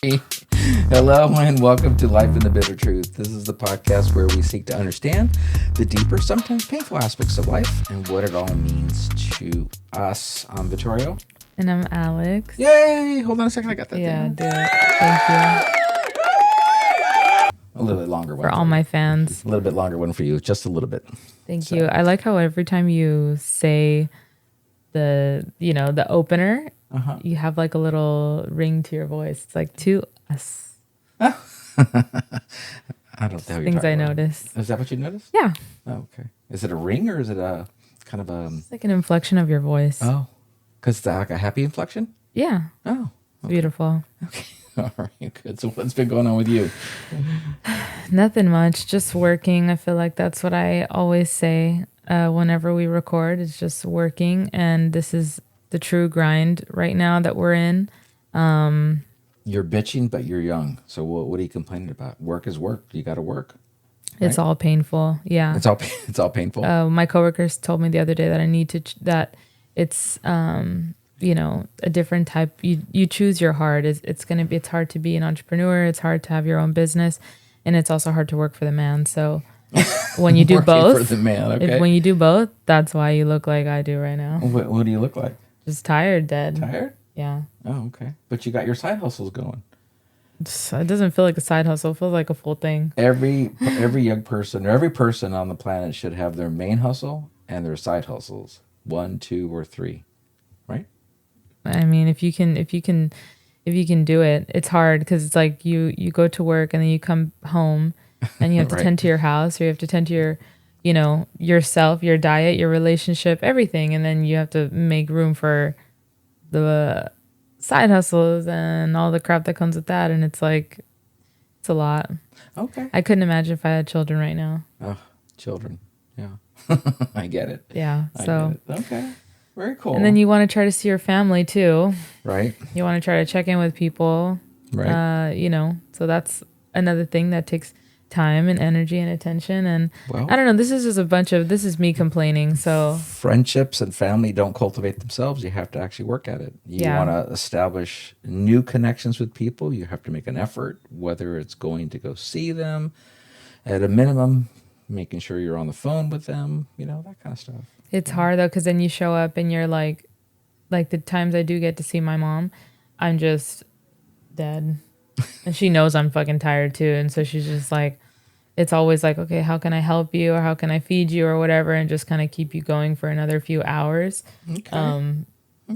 Hello and welcome to Life in the Bitter Truth. This is the podcast where we seek to understand the deeper, sometimes painful aspects of life and what it all means to us. I'm Vittorio. And I'm Alex. Yay! Hold on a second, I got that thing. Do it. Thank you. A little bit longer one. For all my fans. A little bit longer one for you, just a little bit. Thank you. I like how every time you say the opener, you have like a little ring to your voice. It's like to us. I don't know how you're things I about. noticed. Is that what you noticed? Yeah. Oh, okay. Is it a ring or is it a kind of a... It's like an inflection of your voice. Oh, because it's like a happy inflection? Yeah. Oh. Okay. Beautiful. Okay. All right, good. So what's been going on with you? Nothing much. Just working. I feel like that's what I always say whenever we record. It's just working. And this is the true grind right now that we're in. You're bitching, but you're young. So what are you complaining about? Work is work. You got to work. Right? It's all painful. Yeah. It's all painful. My coworkers told me the other day that I need to, that it's, a different type. You choose your hard. It's hard to be an entrepreneur. It's hard to have your own business. And it's also hard to work for the man. So when you do both, for the man, okay. when you do both, that's why you look like I do right now. What do you look like? Just tired, dead. Tired? Yeah. Oh, okay. But you got your side hustles going. It doesn't feel like a side hustle. It feels like a full thing. Every young person or every person on the planet should have their main hustle and their side hustles. 1, 2, or 3. Right? I mean, if you can do it, it's hard because it's like you go to work and then you come home and you have to Right. tend to your house, or you have to tend to your, yourself, your diet, your relationship, everything. And then you have to make room for the side hustles and all the crap that comes with that. And it's like, it's a lot. Okay. I couldn't imagine if I had children right now. Oh, children. Yeah. I get it. Yeah. So, Okay. Very cool. and then you want to try to see your family too. Right. You want to try to check in with people. Right. So that's another thing that takes time and energy and attention. And Well, I don't know, this is me complaining. So friendships and family don't cultivate themselves. You have to actually work at it. You want to establish new connections with people. You have to make an effort, whether it's going to go see them at a minimum, making sure you're on the phone with them, that kind of stuff. it's hard though, because then you show up and you're like the times I do get to see my mom, I'm just dead. And she knows I'm fucking tired too. And so she's just like, it's always like, okay, how can I help you, or how can I feed you, or whatever, and just kind of keep you going for another few hours. Okay.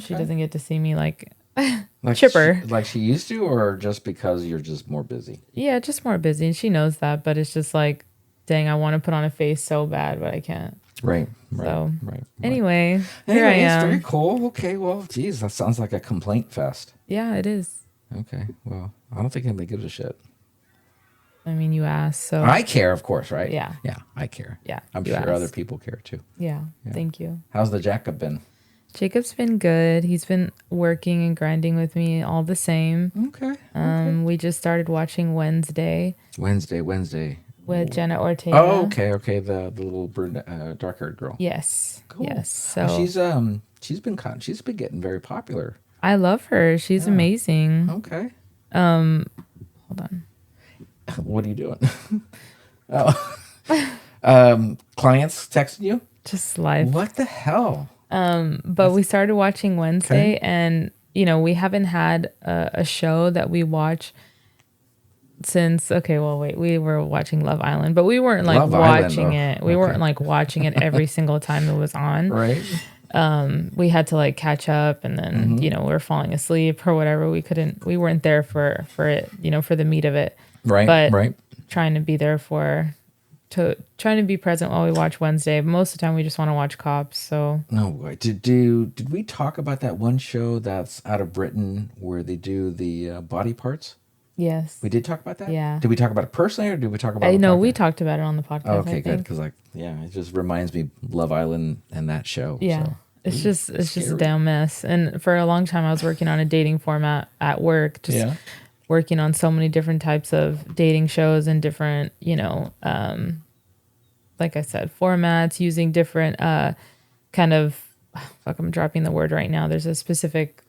She doesn't get to see me like Like chipper. like she used to, or just because you're just more busy? Yeah, just more busy. And she knows that, but it's just like, dang, I want to put on a face so bad, but I can't. Right. So, Right. Anyway, here I It's am. very cool. Okay. Well, geez, that sounds like a complaint fest. Yeah, it is. Okay. Well, I don't think anybody gives a shit. I mean, you asked, so. I care, of course, right? Yeah. Yeah, I care. Yeah, I'm you sure asked. other people care too. Yeah, thank you. How's the Jacob been? Jacob's been good. He's been working and grinding with me all the same. Okay. We just started watching Wednesday Wednesday. with Jenna Ortega. Oh, okay. The little dark-haired girl. Yes. Cool. Yes. So she's been getting very popular. I love her. She's amazing. Okay. Hold on. What are you doing? Clients texting you? Just life. What the hell? But we started watching Wednesday, and we haven't had a show that we watch since. Okay, well, wait, we were watching Love Island, but we weren't like watching it. We weren't like watching it every single time it was on. Right. We had to like catch up, and then we were falling asleep or whatever. We weren't there for it, for the meat of it. Right. But right. trying to be there trying to be present while we watch Wednesday. But most of the time we just want to watch Cops. So No way. Did we talk about that one show that's out of Britain where they do the body parts? yes, We did talk about that? Yeah. Did we talk about it personally, or did we talk about I it? know we talked about it on the podcast. Oh, okay, I good. think. Because it just reminds me Love Island and that show. Yeah. So. It's just a scary. damn mess. And for a long time I was working on a dating format at work, just working on so many different types of dating shows and different, like I said, formats, using different kind of, I'm dropping the word right now. There's a specific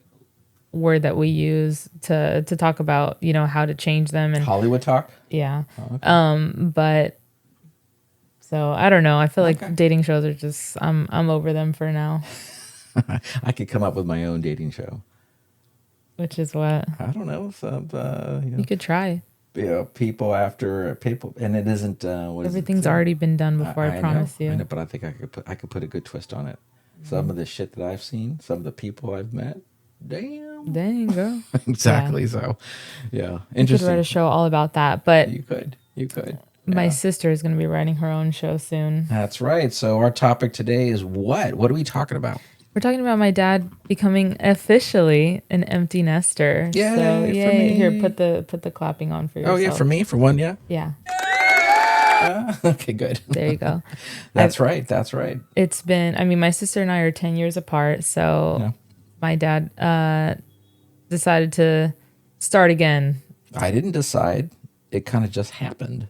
word that we use to talk about, you know, how to change them. And Hollywood talk. yeah. Oh, okay. But so I don't know. I feel Okay. like dating shows are just, I'm over them for now. I could come up with my own dating show. Which is what I don't know. Some, you could try. people after people, and it isn't. What is it? Everything's already been done before, I promise I know, you. but I think I could put a good twist on it. Some of the shit that I've seen, some of the people I've met, damn. Dang, girl. Exactly. So, yeah, You could write interesting. a show all about that. But You could. my Yeah, sister is going to be writing her own show soon. that's right. So our topic today is what? What are we talking about? We're talking about my dad becoming officially an empty nester. So Yay for yay! Here, me. put the clapping on for Oh yourself. yeah, for me, for one, yeah. Yeah, Okay, good. there you go. That's right. That's right. It's been. I mean, my sister and I are 10 years apart. So Yeah. my dad decided to start again. I didn't decide. It kind of just happened.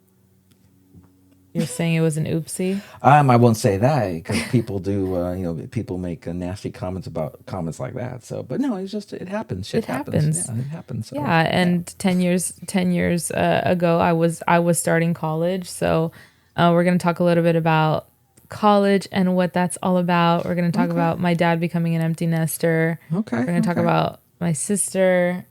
You're saying it was an oopsie? I won't say that because people do. People make nasty comments about comments like that. So, but no, it's just it happens. Shit It happens. Yeah, it happens. So, Yeah, and 10 years ago, I was starting college. So we're gonna talk a little bit about college and what that's all about. We're gonna talk Okay. about my dad becoming an empty nester. Okay. We're gonna talk okay. about my sister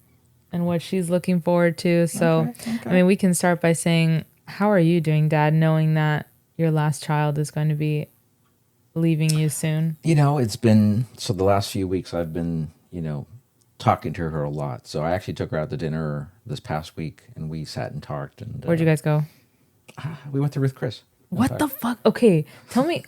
and what she's looking forward to. So, Okay. I mean, we can start by saying, how are you doing, Dad, knowing that your last child is going to be leaving you soon? It's been so the last few weeks I've been talking to her a lot. So I actually took her out to dinner this past week, and we sat and talked. And Where'd you guys go? we went to Ruth Chris. What the fuck? Okay, tell me,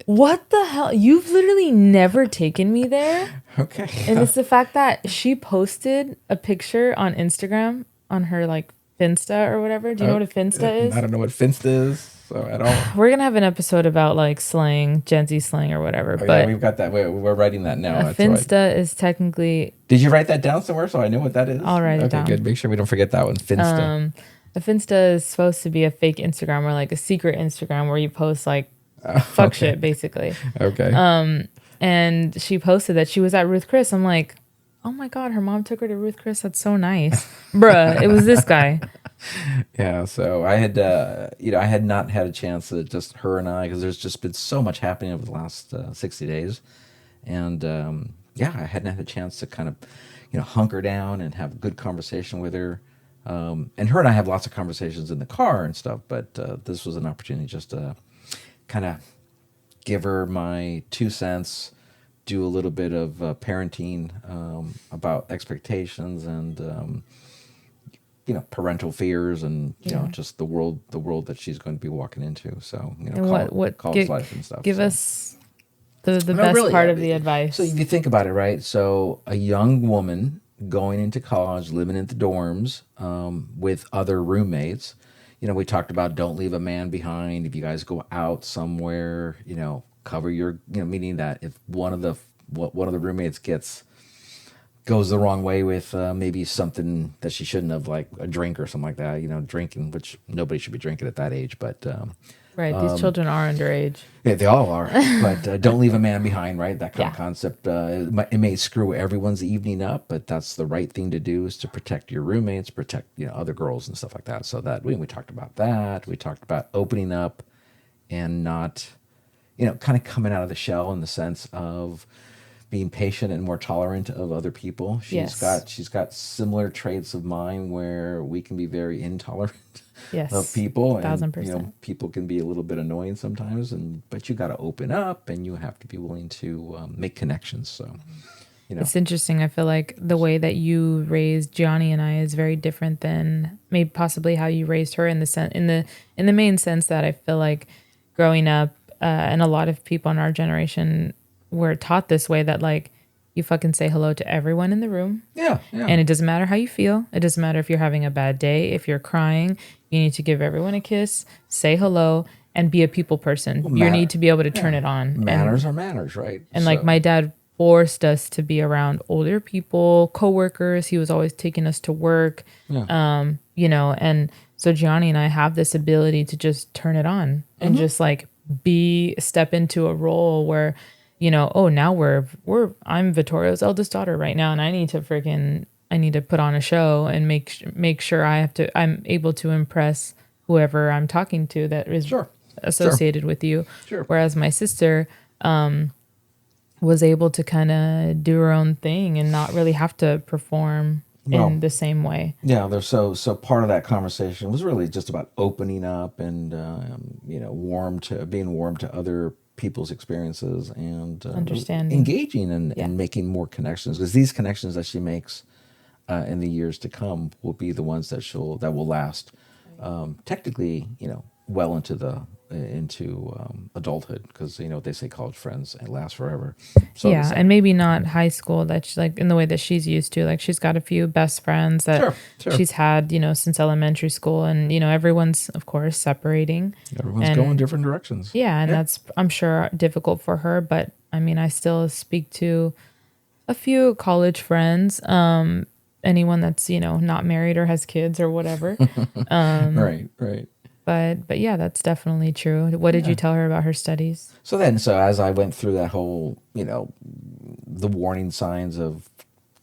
what the hell? You've literally never taken me there. Okay. And it's the fact that she posted a picture on Instagram on her like Finsta or whatever. Do you know what a Finsta is? I don't know what Finsta is so at all. We're gonna have an episode about like slang, Gen Z slang or whatever. Oh, but yeah, we've got that. We're writing that now. a That's right. Finsta is technically, Did you write that down somewhere so I know what that is? I'll write it down. Okay, good. Make sure we don't forget that one. Finsta. a Finsta is supposed to be a fake Instagram or like a secret Instagram where you post like fuck shit basically. Okay. And she posted that she was at Ruth Chris. I'm like, oh my God, her mom took her to Ruth Chris. That's so nice. Bruh, it was this guy. Yeah. So I had, I had not had a chance to just her and I, because there's just been so much happening over the last 60 days. And I hadn't had a chance to kind of, hunker down and have a good conversation with her. And her and I have lots of conversations in the car and stuff, but this was an opportunity just to kind of give her my 2 cents, do a little bit of parenting about expectations and parental fears and just the world that she's going to be walking into. So And what college life and stuff. Give so. us the No, best really, part of the advice. So if you think about it, right? So a young woman going into college, living in the dorms with other roommates. We talked about don't leave a man behind. If you guys go out somewhere, cover your, meaning that if one of the roommates goes the wrong way with maybe something that she shouldn't have, like a drink or something like that, drinking, which nobody should be drinking at that age, but right, these children are underage. yeah, they all are. But don't leave a man behind, right? That kind of Yeah. concept. It may screw everyone's evening up, but that's the right thing to do, is to protect your roommates, protect other girls and stuff like that. So that we talked about that. We talked about opening up and not, kind of coming out of the shell in the sense of being patient and more tolerant of other people. She's got similar traits of mine where we can be very intolerant Yes. of people, and 1000%. people can be a little bit annoying sometimes, but you got to open up and you have to be willing to make connections. So It's interesting. I feel like the way that you raised Gianni and I is very different than maybe possibly how you raised her in the main sense that I feel like growing up and a lot of people in our generation were taught this way, that like you fucking say hello to everyone in the room. yeah And it doesn't matter how you feel. It doesn't matter if you're having a bad day, if you're crying, you need to give everyone a kiss, say hello, and be a people person. You need to be able to turn it on. manners are manners, right? And like So- my dad forced us to be around older people, coworkers. He was always taking us to work. And so Gianni and I have this ability to just turn it on and just like step into a role where, oh, now I'm Vittorio's eldest daughter right now, and I need to put on a show and make sure I'm able to impress whoever I'm talking to that is Sure. Sure. associated with you. Sure. Whereas my sister was able to kind of do her own thing and not really have to perform Well, in the same way. yeah, there's so part of that conversation was really just about opening up and being warm to other people's experiences and Understanding. engaging Yeah. and making more connections, because these connections that she makes in the years to come will be the ones that will last, technically, well into adulthood, because what they say, college friends and last forever, so they Yeah, say. and maybe not high school, that she, like in the way that she's used to. Like she's got a few best friends that Sure, sure. she's had, since elementary school, and everyone's of course separating. Everyone's going And different directions. yeah, and Yeah. that's, I'm sure, difficult for her, but I mean, I still speak to a few college friends, anyone that's, not married or has kids or whatever. Right, right. But yeah, that's definitely true. What did you Yeah. tell her about her studies? So as I went through that whole, the warning signs of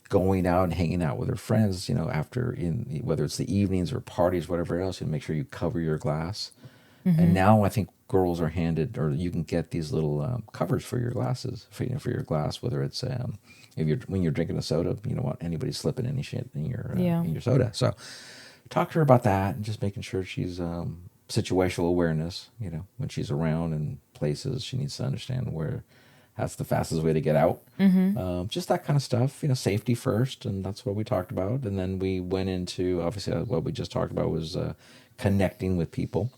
going out and hanging out with her friends, after in whether it's the evenings or parties, whatever else, make sure you cover your glass. And now I think girls are handed, or you can get these little covers for your glasses, for your glass, whether it's when you're drinking a soda, you don't want anybody slipping any shit Yeah. in your soda. So talk to her about that, and just making sure she's situational awareness. When she's around in places, she needs to understand where that's the fastest way to get out. Just that kind of stuff. Safety first, and that's what we talked about. And then we went into, obviously, what we just talked about was connecting with people,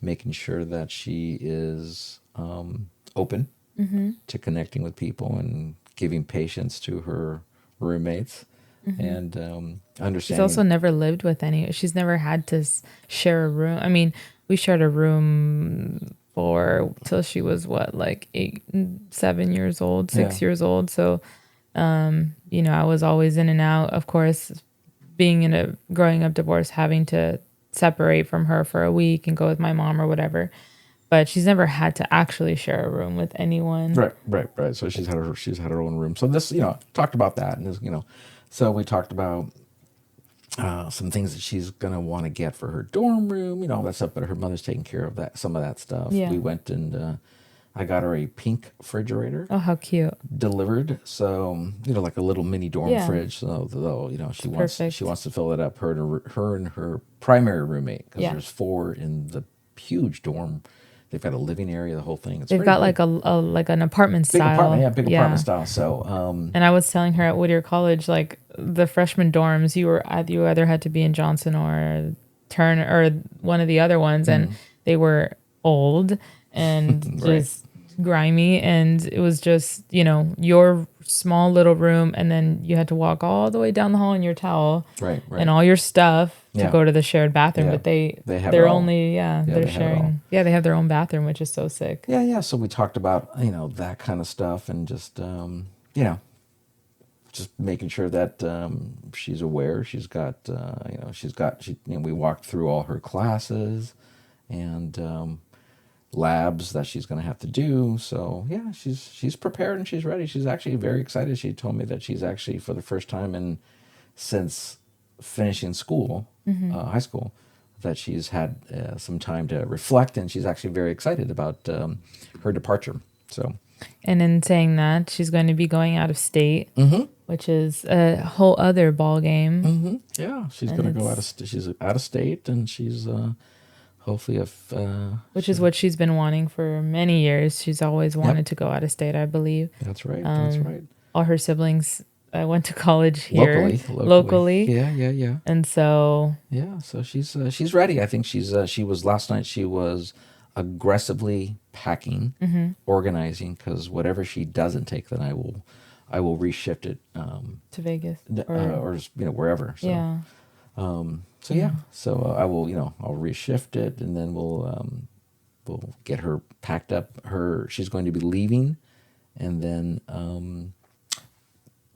making sure that she is open to connecting with people and giving patience to her roommates, and She's also understanding. never lived with any. She's never had to share a room. I mean, we shared a room for till she was what, like 7 years old, Yeah. 6 years old. So, I was always in and out. Of course, being in a growing up divorce, having to separate from her for a week and go with my mom or whatever. But she's never had to actually share a room with anyone. Right, right, right. So she's had her own room. So this, talked about that, and so we talked about some things that she's gonna want to get for her dorm room, all that stuff. But her mother's taking care of some of that stuff. Yeah. We went and I got her a pink refrigerator Oh, how cute. delivered. So like a little mini dorm Yeah. fridge. So though Perfect. she wants to fill it up. Her and her primary roommate, because Yeah. there's four in the huge dorm. They've got a living area, the whole thing. It's They've pretty got big. like a like an apartment Big style. apartment, yeah, big apartment style. So, And I was telling her at Whittier College, like the freshman dorms, you either had to be in Johnson or Turner or one of the other ones, and they were old and Right. just grimy, and it was just your small little room, and then you had to walk all the way down the hall in your towel Right, right. and all your stuff to Yeah. go to the shared bathroom. Yeah. But They have it they're all. only Yeah, they're they have it all. sharing. Yeah, they have their own bathroom, which is so sick. Yeah, yeah. So we talked about that kind of stuff, and just just making sure that she's aware. She's got we walked through all her classes and labs that she's going to have to do. So yeah, she's prepared and she's ready. She's actually very excited. She told me that she's actually, for the first time since finishing school, high school, that she's had some time to reflect, and she's actually very excited about her departure. So. And in saying that, she's going to be going out of state, which is a whole other ball game. Yeah, she's And going to go it's- she's out of state, and she's hopefully if which is what she's been wanting for many years. She's always wanted to go out of state, I believe. that's right. That's right. All her siblings went to college here Locally. Yeah, yeah, yeah. And so Yeah, so she's ready. I think she was last night. She was aggressively packing, organizing, because whatever she doesn't take, then I will reshift it to Vegas. or wherever. So, Yeah. So yeah, so I will I'll reshift it, and then we'll get her packed up. She's going to be leaving, and then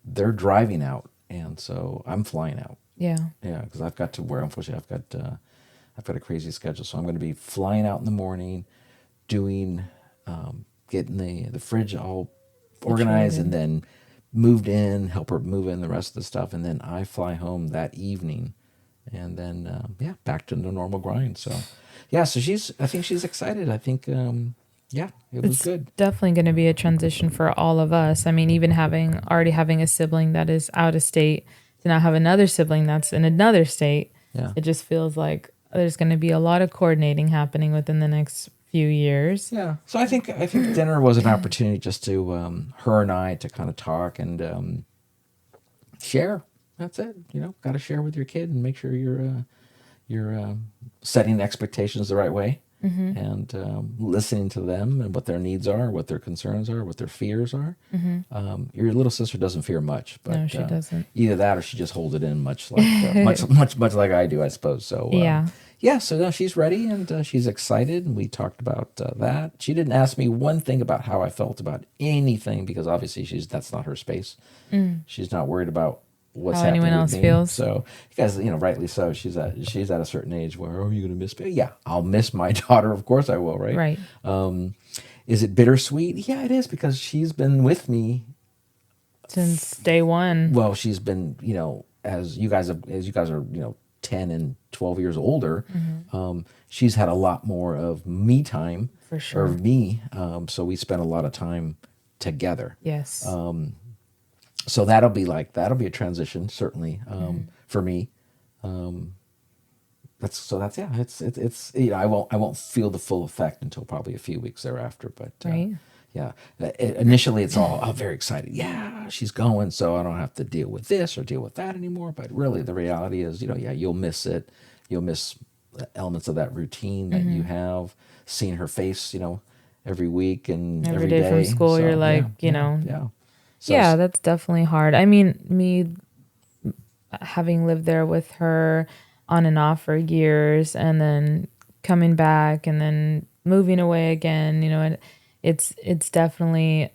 they're driving out, and so I'm flying out. Yeah. Yeah, because I've got to where, unfortunately, I've got a crazy schedule, so I'm going to be flying out in the morning, doing getting the fridge all organize and situated. then moved in, help her move in the rest of the stuff, and then I fly home that evening, and then yeah, back to the normal grind. So yeah, so I think she's excited. I think yeah, it was It's good. definitely going to be a transition for all of us. I mean, even already having a sibling that is out of state, to now have another sibling that's in another state, Yeah. it just feels like there's going to be a lot of coordinating happening within the next few years. Yeah. So I think dinner was an opportunity just to her and I to kind of talk and share. That's it. You know, got to share with your kid and make sure you're setting expectations the right way, and listening to them and what their needs are, what their concerns are, what their fears are. Your little sister doesn't fear much, No, but she doesn't. either that or she just holds it in, much like much like I do, I suppose. So Yeah. yeah, so now she's ready and she's excited, and we talked about that. She didn't ask me one thing about how I felt about anything because obviously that's not her space. She's not worried about what's How anyone happening with else me. feels. So, because rightly so, she's at a certain age where, oh, are you going to miss me? Yeah, I'll miss my daughter. Of course, I will. Right? Right. Is it bittersweet? Yeah, it is because she's been with me. Since day one. Well, she's been as you guys are 10 and 12 years older. She's had a lot more of me time For or sure. me. So we spent a lot of time together. Yes. So that'll be a transition certainly for me. That's yeah. It's I won't feel the full effect until probably a few weeks thereafter. But Right. yeah, initially it's all very excited. Yeah, she's going, so I don't have to deal with this or deal with that anymore. But really, the reality is, yeah, you'll miss it. You'll miss elements of that routine that you have. Seeing her face, every week and Every every day from day. school, So you're like, yeah, yeah. So yeah, that's definitely hard. I mean, me having lived there with her on and off for years and then coming back and then moving away again, it's definitely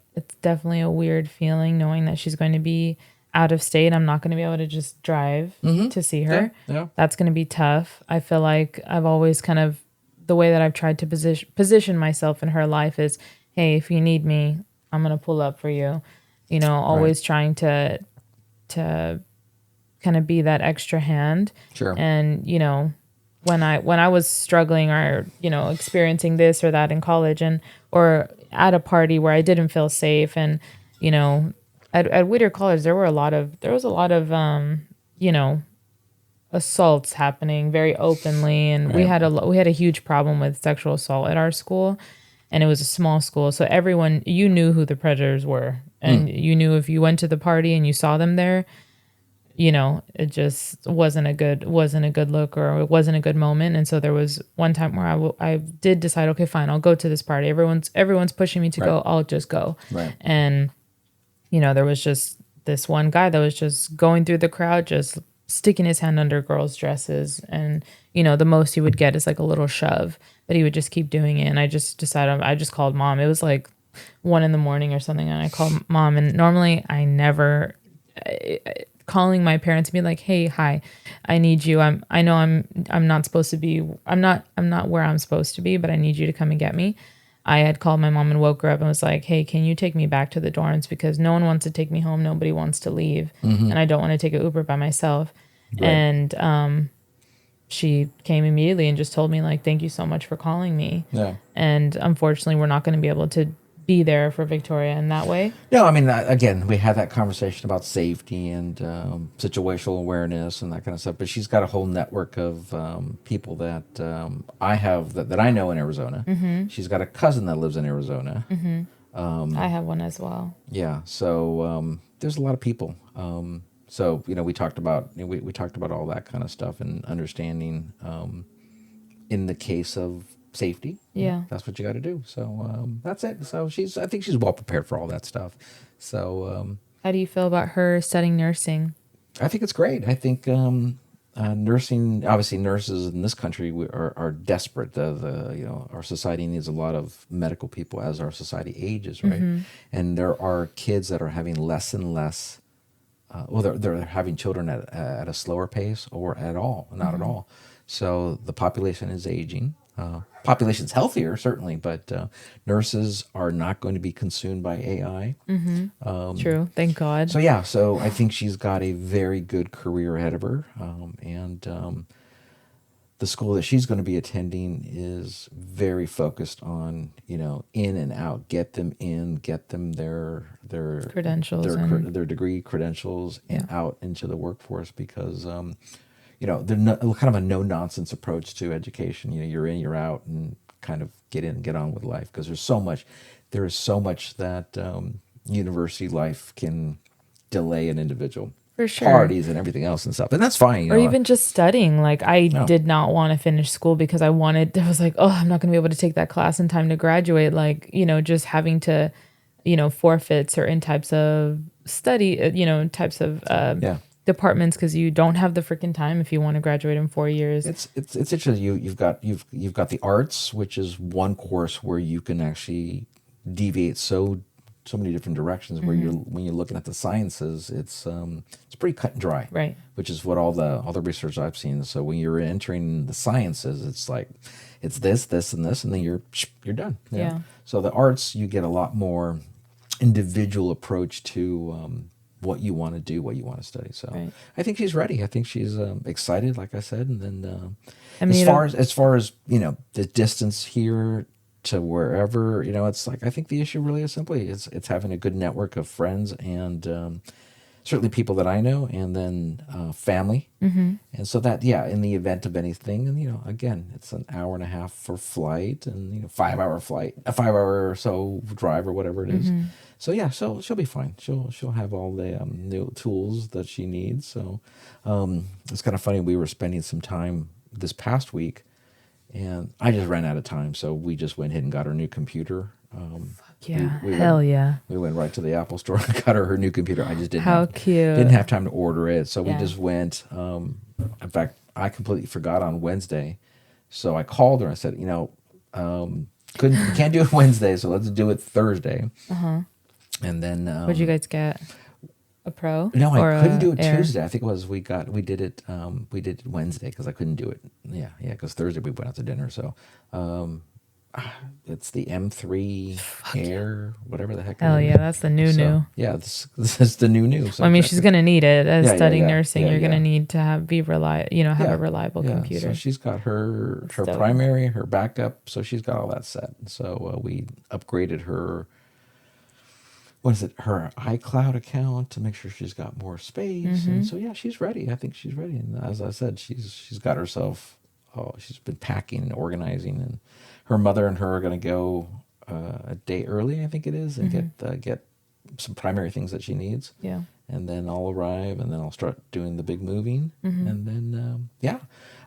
a weird feeling knowing that she's going to be out of state. I'm not going to be able to just drive to see yeah, her. yeah, That's going to be tough. I feel like I've always kind of the way that I've tried to position myself in her life is, hey, if you need me, I'm going to pull up for you. right, Always trying to kind of be that extra hand. sure, And when I was struggling or experiencing this or that in college and or at a party where I didn't feel safe, and at Whittier College there was a lot of assaults happening very openly, and we right, had a huge problem with sexual assault at our school, and it was a small school, so everyone, you knew who the predators were, and you knew if you went to the party and you saw them there, it just wasn't a good look, or it wasn't a good moment. And so there was one time where I did decide, okay, fine, I'll go to this party. Everyone's pushing me to right, go. I'll just go. right, And, there was just this one guy that was just going through the crowd, just sticking his hand under girls' dresses. And, the most he would get is like a little shove, but he would just keep doing it. And I just decided, I just called mom. It was like 1 a.m. or something. And I called mom, and normally I never, calling my parents and be like, hey, hi, I need you. I know I'm not supposed to be, I'm not where I'm supposed to be, but I need you to come and get me. I had called my mom and woke her up and was like, hey, can you take me back to the dorms? Because no one wants to take me home. Nobody wants to leave. And I don't want to take an Uber by myself. right. And she came immediately and just told me, like, thank you so much for calling me. Yeah. And unfortunately, we're not going to be able to be there for Victoria in that way. No, I mean, again, we had that conversation about safety and situational awareness and that kind of stuff. But she's got a whole network of people that I have that I know in Arizona. She's got a cousin that lives in Arizona. I have one as well. Yeah, so there's a lot of people. So we talked about we talked about all that kind of stuff and understanding in the case of safety. Yeah. That's what you got to do. So that's it. So I think she's well prepared for all that stuff. So How do you feel about her studying nursing? I think it's great. I think nursing, obviously, nurses in this country are desperate. Our society needs a lot of medical people as our society ages, right? And there are kids that are having less and less. They're having children at a slower pace or at all, not at all. So the population is aging. Population's healthier, certainly, but nurses are not going to be consumed by AI. True. Thank God. So yeah, so I think she's got a very good career ahead of her, and the school that she's going to be attending is very focused on, in and out, get them in, get them Credentials and their degree credentials and yeah. out into the workforce, because they're not, kind of a no nonsense approach to education. You're in, you're out, and kind of get in and get on with life, because there is so much that university life can delay an individual. For sure. Parties and everything else and stuff, and that's fine. Or even just studying. Like I No. did not want to finish school because I was like, oh, I'm not going to be able to take that class in time to graduate. Like, just having to, forfeit certain types of study, types of Yeah. departments because you don't have the freaking time if you want to graduate in 4 years. It's interesting. You've got the arts, which is one course where you can actually deviate so many different directions. Where when you're looking at the sciences, it's pretty cut and dry, Right. Which is what all the research I've seen. So when you're entering the sciences, it's like it's this, and this, and then you're done. Yeah. So the arts, you get a lot more individual approach to what you want to do, what you want to study. So Right. I think she's ready. I think she's excited, like I said. And then I mean, as far as the distance here to wherever, it's like, I think the issue really is simply it's having a good network of friends and certainly people that I know, and then family. And so that, in the event of anything, and again, it's an hour and a half for flight, and 5-hour flight, a 5-hour or so drive, or whatever it is. So yeah, she'll be fine. She'll have all the new tools that she needs. So it's kind of funny. We were spending some time this past week, and I just ran out of time, so we just went ahead and got her new computer. yeah, we hell went, yeah. We went right to the Apple Store and got her new computer. I just cute. Didn't have time to order it, so we Yeah. just went. In fact, I completely forgot on Wednesday, so I called her and I said, we can't do it Wednesday, so let's do it Thursday. And then What'd you guys get? A Pro? no, or I couldn't do it Air? Tuesday. I think it was we did it Wednesday because I couldn't do it. Yeah, because Thursday we went out to dinner. So it's the M3 Air, whatever the heck. Hell it is. yeah, that's the new. Yeah, this is the new. So Well, I mean, she's gonna need it as studying nursing. Yeah, you're yeah. gonna need to have a reliable computer. So she's got her dope. primary, her backup. So she's got all that set. So we upgraded her. What is it? Her iCloud account to make sure she's got more space. And so she's ready. I think she's ready. And as I said, she's got herself. Oh, she's been packing and organizing, and her mother and her are going to go a day early, I think it is, and get some primary things that she needs. Yeah. And then I'll arrive, and then I'll start doing the big moving, and then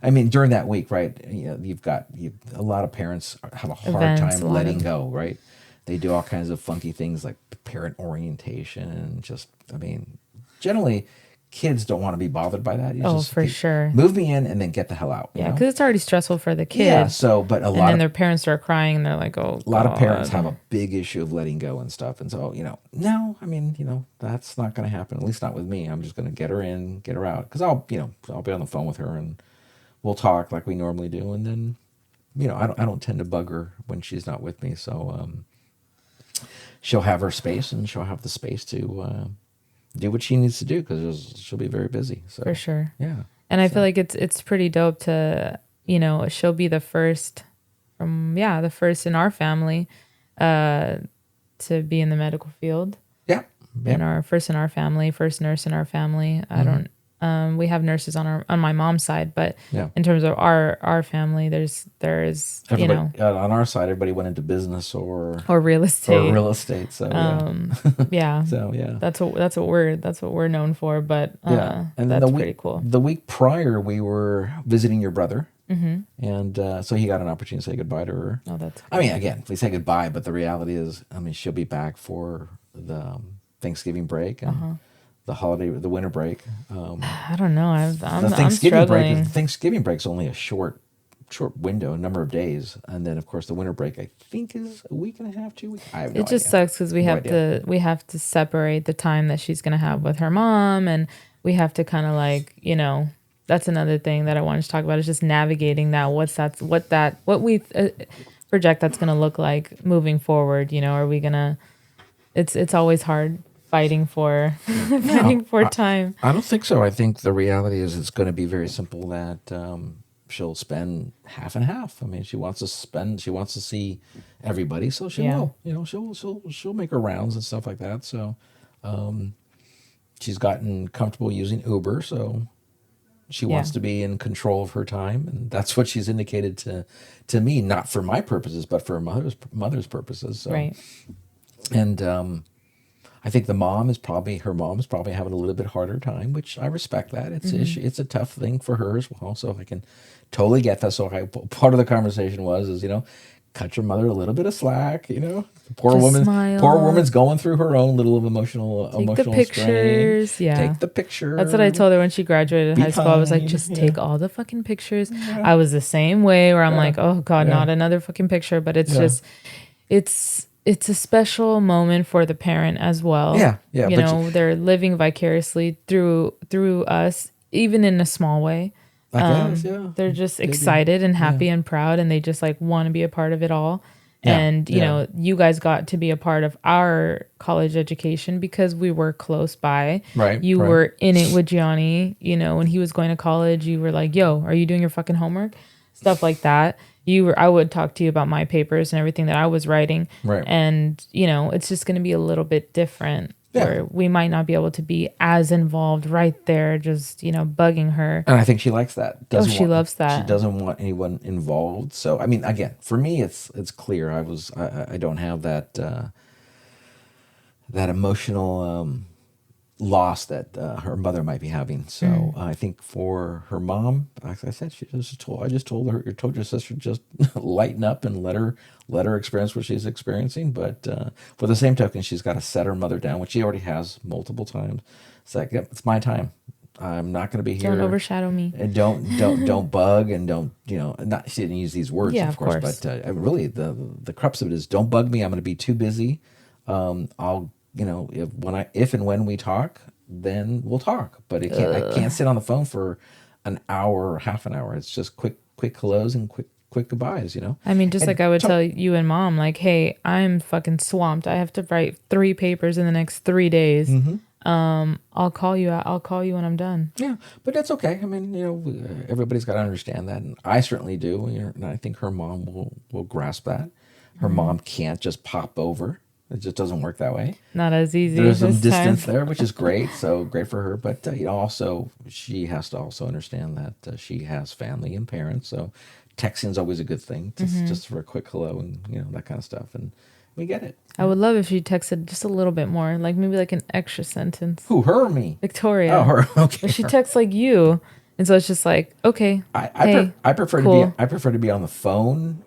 I mean during that week, right? You've got a lot of parents have a hard Events, time letting go, right? They do all kinds of funky things like parent orientation, and just, I mean, generally kids don't want to be bothered by that. For sure. Move me in and then get the hell out. Yeah, because it's already stressful for the kids. Yeah. So, but and then their parents start crying, and they're like, "Oh." A lot of parents have a big issue of letting go and stuff, and so no, I mean, that's not going to happen. At least not with me. I'm just going to get her in, get her out, because I'll be on the phone with her and we'll talk like we normally do, and then I don't tend to bug her when she's not with me, so she'll have her space, and she'll have the space to do what she needs to do, because she'll be very busy. So For sure. yeah. And I feel like it's pretty dope to, she'll be the first in our family to be in the medical field. Yeah. In our first nurse in our family. I don't we have nurses on my mom's side, but in terms of our family, there's everybody, on our side, everybody went into business or real estate. So yeah. So yeah. That's what we're known for, but and that's pretty cool. The week prior, we were visiting your brother, and so he got an opportunity to say goodbye to her. Oh, that's cool. I mean, again, we say goodbye, but the reality is, I mean, she'll be back for the Thanksgiving break and the winter break. I don't know. I'm Thanksgiving struggling. Thanksgiving break's only a short window, a number of days, and then of course the winter break I think is a week and a half, 2 weeks. I have no It just idea. sucks because we have to separate the time that she's gonna have with her mom, and we have to kind of like that's another thing that I wanted to talk about is just navigating that. What we project that's going to look like moving forward. You know, are we gonna? It's always hard fighting for No, fighting for time. I don't think so. I think the reality is it's going to be very simple that she'll spend half and half. I mean, she wants to see everybody, so she Yeah, will. You know, she'll make her rounds and stuff like that. So she's gotten comfortable using Uber, so she yeah, wants to be in control of her time, and that's what she's indicated to me, not for my purposes, but for her mother's purposes. So, right. and I think her mom is probably having a little bit harder time, which I respect that. It's a tough thing for her as well. So I can totally get that. So part of the conversation is, cut your mother a little bit of slack. Just Poor smile. woman's going through her own little Take the strain. pictures. Yeah. Take the That's what I picture. told her when she graduated Be high school. I was like, kind. just Yeah. take all the fucking pictures. I was the same way where I'm Yeah. like, oh God, Yeah. not another fucking picture. But it's Yeah. just, it's a special moment for the parent as well. Yeah. Yeah. You But know, they're living vicariously through us, even in a small way. I guess, yeah. They're just Maybe. excited and Yeah. happy and proud, and they just like want to be a part of it all. Yeah. And you Yeah. know, you guys got to be a part of our college education because we were close by. Right. You Right. were in it with Gianni. You know, when he was going to college, you were like, "Yo, are you doing your fucking homework?" Stuff like that. I would talk to you about my papers and everything that I was writing. Right. And you know, it's just going to be a little bit different. Yeah. Where we might not be able to be as involved right there, just you know, bugging her. And I think she likes that. She loves She that. doesn't want anyone involved. So I mean, again, for me, it's clear. I don't have that emotional loss that her mother might be having. So I think for her mom, like I said, I just told her, you told your sister just lighten up and let her experience what she's experiencing. But for the same token, she's got to set her mother down, which she already has multiple times. It's like, yep, it's my time. I'm not going to be here. Don't overshadow me. And don't bug, and don't, not, she didn't use these words, Yeah, of course, but really the crux of it is, don't bug me. I'm going to be too busy. I'll, if and when we talk, then we'll talk. But I can't sit on the phone for an hour or half an hour. It's just quick hellos and quick goodbyes. I mean, just And like I would talk, tell you and mom, like, hey, I'm fucking swamped. I have to write 3 papers in the next 3 days. I'll call you. I'll call you when I'm done. yeah, but that's okay. I mean, everybody's got to understand that, and I certainly do. And I think her mom will grasp that. Her mom can't just pop over. It just doesn't work that way. Not as easy There's some this distance time. there, which is great. So great for her. But also, she has to also understand that she has family and parents. So texting is always a good thing, just for a quick hello and that kind of stuff. And we get it. I would love if she texted just a little bit more, like maybe like an extra sentence. Who, her or me? Victoria. Oh, her. Okay. But she texts like you, and so it's just like, okay, hey, I prefer cool. to be on the phone,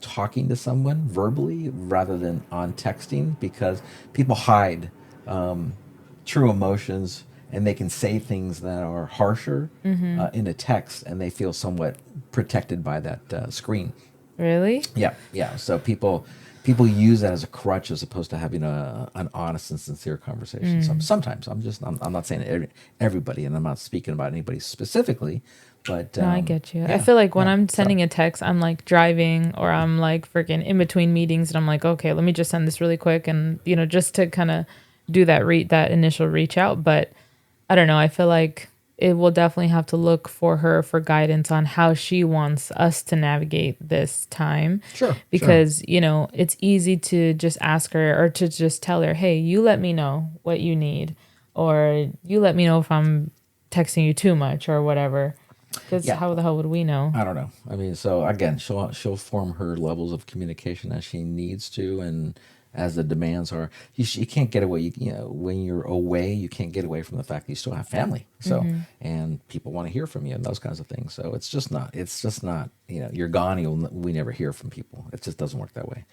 talking to someone verbally rather than on texting, because people hide true emotions, and they can say things that are harsher in a text, and they feel somewhat protected by that screen. Really? Yeah, yeah. So people use that as a crutch as opposed to having an honest and sincere conversation. Sometimes I'm not saying everybody, and I'm not speaking about anybody specifically, but No, I get you. I yeah, feel like when yeah. I'm So, sending a text, I'm like driving or I'm like freaking in between meetings, and I'm like, okay, let me just send this really quick, and just to kind of do that initial reach out. But I don't know. I feel like it will definitely have to look for her for guidance on how she wants us to navigate this time. sure, Because, it's easy to just ask her or to just tell her, hey, you let me know what you need, or you let me know if I'm texting you too much or whatever. Because yeah. how the hell would we know? I don't know. I mean, so again, she'll form her levels of communication as she needs to, and as the demands are. You can't get away. When you're away, you can't get away from the fact that you still have family. So, and people want to hear from you and those kinds of things. So it's just not. You're gone. We never hear from people. It just doesn't work that way.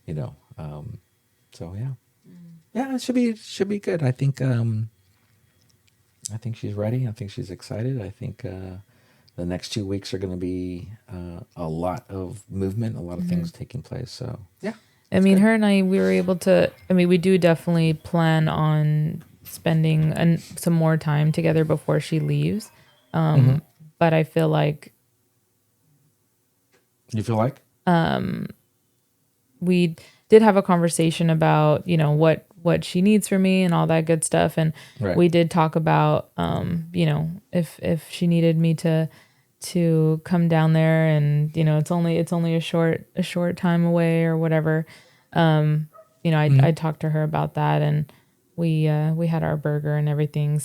So yeah, yeah. It should be good. I think. I think she's ready. I think she's excited. I think. The next 2 weeks are going to be a lot of movement, a lot of things taking place. So, yeah. I mean, good. her and I, we were able to, we do definitely plan on spending some more time together before she leaves. Mm-hmm. But I feel like You feel like? we did have a conversation about, what she needs from me and all that good stuff. And Right. we did talk about, if she needed me to come down there, and, it's only a short time away or whatever. I talked to her about that, and we had our burger and everything.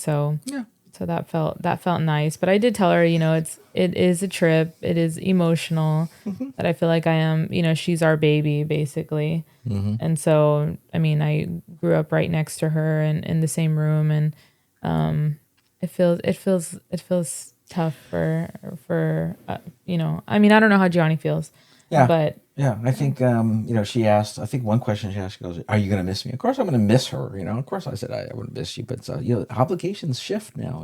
Yeah. So that felt nice. But I did tell her, it is a trip. It is emotional. That I feel like I am, she's our baby basically. Mm-hmm. And so, I mean, I grew up right next to her and in the same room, and it feels tough I mean, I don't know how Gianni feels, Yeah. but Yeah. I think, she asked, I think one question she asked, she goes, are you going to miss me? Of course I'm going to miss her. Of course I said, I wouldn't miss you, but, obligations shift now.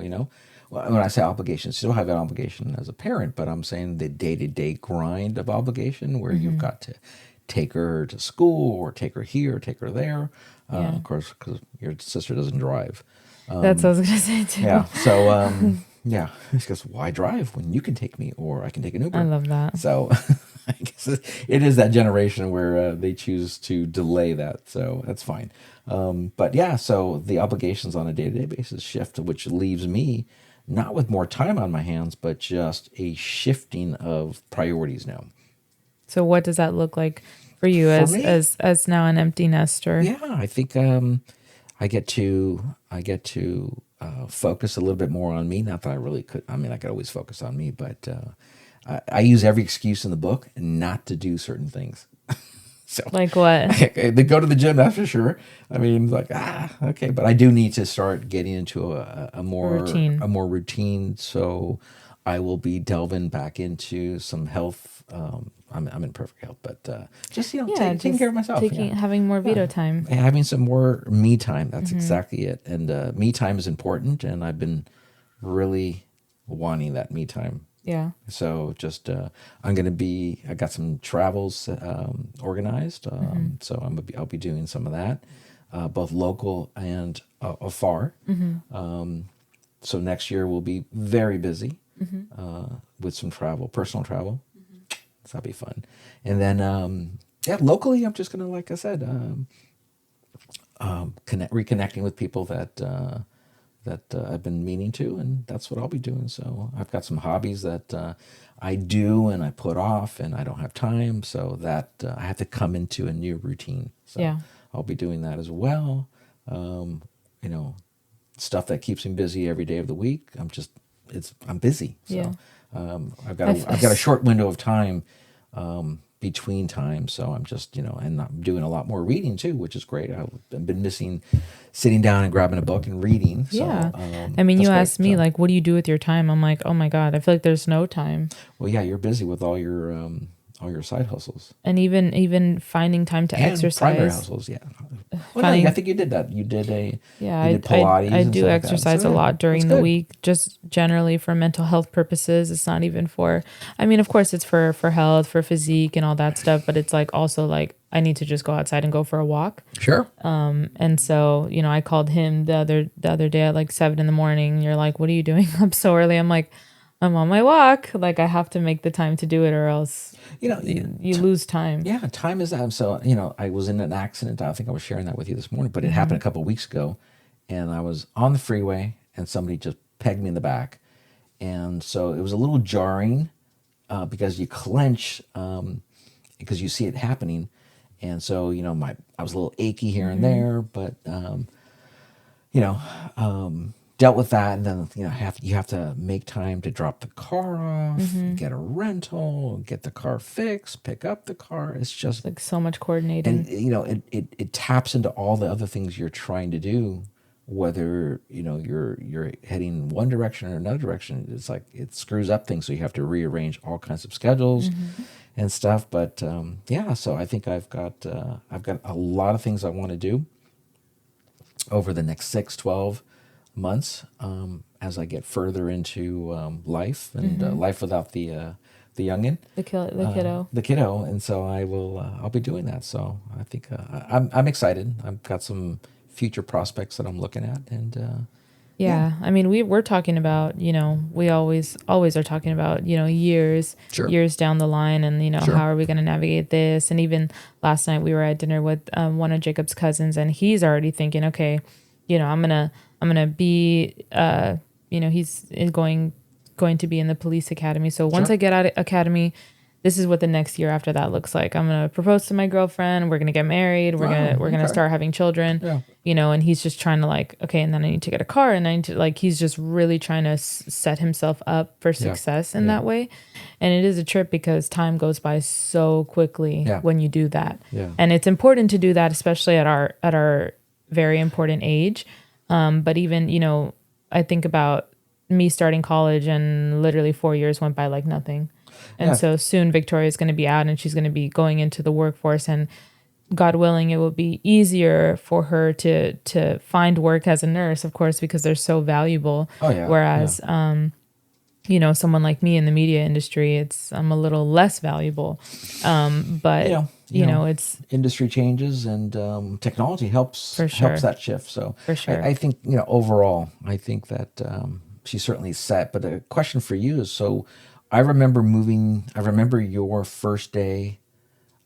Well, when I say obligations, still have an obligation as a parent, but I'm saying the day-to-day grind of obligation where you've got to take her to school or take her here, or take her there. yeah, Of course, because your sister doesn't drive. that's what I was gonna say too. Yeah. So, yeah. She goes, why drive when you can take me or I can take an I Uber? love that. So I guess it is that generation where they choose to delay that. So that's fine. But yeah, so the obligations on a day-to-day basis shift, which leaves me not with more time on my hands, but just a shifting of priorities now. So what does that look like for you For as me, now an empty nester? yeah, I think I get to focus a little bit more on me. Not that I really could. I mean, I could always focus on me, but I use every excuse in the book not to do certain things. So Like what? they go to the gym, that's for sure. I mean, like okay, but I do need to start getting into a A more routine. a more routine. So I will be delving back into some health. I'm in perfect health, but just Yeah, taking care of just myself. Yeah, having more yeah. veto time. Having some more me time. That's exactly it. And me time is important, and I've been really wanting that me time. Yeah. So just I'm gonna be. I got some travels organized. So I'll be doing some of that, both local and afar. So next year we'll be very busy with some travel, personal travel. So that'll be fun. And then yeah, locally I'm just gonna, like I said, reconnecting with people that I've been meaning to, and that's what I'll be doing. So I've got some hobbies that I do and I put off, and I don't have time, so that I have to come into a new routine. So Yeah. I'll be doing that as well. You know, stuff that keeps me busy every day of the week. I'm busy. Yeah. So I've I got a f- short window of time between times, so I'm just and I'm doing a lot more reading too, which is great. I've been missing sitting down and grabbing a book and reading. So yeah. I mean, that's you great. asked me So like, what do you do with your time? I'm like, oh my God, I feel like there's no time. well, yeah, you're busy with all your side hustles And even finding time to and primary exercise. hustles. Yeah. Well, no, I Finding think you did that. Yeah, You did I Pilates and do stuff like that. So exercise a yeah, lot that's during the good. week, just generally for mental health purposes. It's not even for, I mean, of course it's for health, for physique and all that stuff, but it's like also like I need to just go outside and go for a walk. Sure. And so, I called him the other day at like 7 in the morning. You're like, what are you doing up so early? I'm like, I'm on my walk. Like I have to make the time to do it or else You know, you lose time. yeah, time is that. So, I was in an accident. I think I was sharing that with you this morning, but it Mm-hmm. happened a couple of weeks ago. And I was on the freeway and somebody just pegged me in the back. And so it was a little jarring because you clench because you see it happening. And so, I was a little achy here and Mm-hmm. there, but, you know, dealt with that. And then, you have to make time to drop the car off, Mm-hmm. get a rental, get the car fixed, pick up the car. It's just, Like so much and coordinating. it taps into all the other things you're trying to do, whether you're heading one direction or another direction. It's like it screws up things, so you have to rearrange all kinds of schedules Mm-hmm. and stuff. But yeah, so I think I've got a lot of things I want to do over the next 6-12 months, as I get further into life and Mm-hmm. life without the youngin, The kiddo. the kiddo, and so I'll be doing that. So I think I'm excited. I've got some future prospects that I'm looking at, and Yeah. I mean, we're talking about, we always are talking about, Sure. years down the line and, Sure. how are we going to navigate this? And even last night we were at dinner with one of Jacob's cousins and he's already thinking, okay, I'm going to be, he's going to be in the police academy. So once Sure. I get out of academy, this is what the next year after that looks like. I'm gonna propose to my girlfriend. We're gonna get married. We're gonna start having children. Yeah. And he's just trying to like, okay, and then I need to get a car, and I need to like, he's just really trying to set himself up for success in that way. And it is a trip because time goes by so quickly when you do that. Yeah. And it's important to do that, especially at our very important age. But even I think about me starting college, and literally 4 years went by like nothing. And so soon Victoria is going to be out and she's going to be going into the workforce, and God willing, it will be easier for her to find work as a nurse, of course, because they're so valuable. Oh, yeah. Whereas, someone like me in the media industry, I'm a little less valuable. But it's industry changes and technology helps For sure. helps that shift. So For sure. I think overall, I think that she's certainly set. But a question for you is: so I remember moving. I remember your first day.